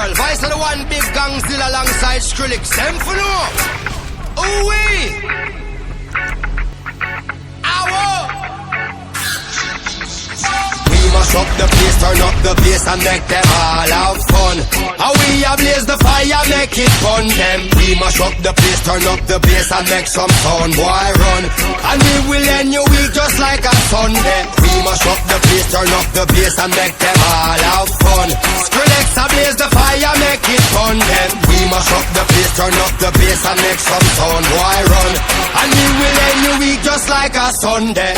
world. Vice of the one big gangzilla alongside Skrillex. Them for no. Ooh-wee. We mash up the place, turn up the bass and make them all have fun. How we ablaze the fire, make it fun them. We mash up the place, turn up the bass and make some sound, boy run. And we will end your week just like a Sunday. We mash up the place, turn up the bass and make them all have fun. Skrillex ablaze the fire, make it fun them. We mash up the place, turn up the bass and make some sound, boy run. And we will end your week just like a Sunday.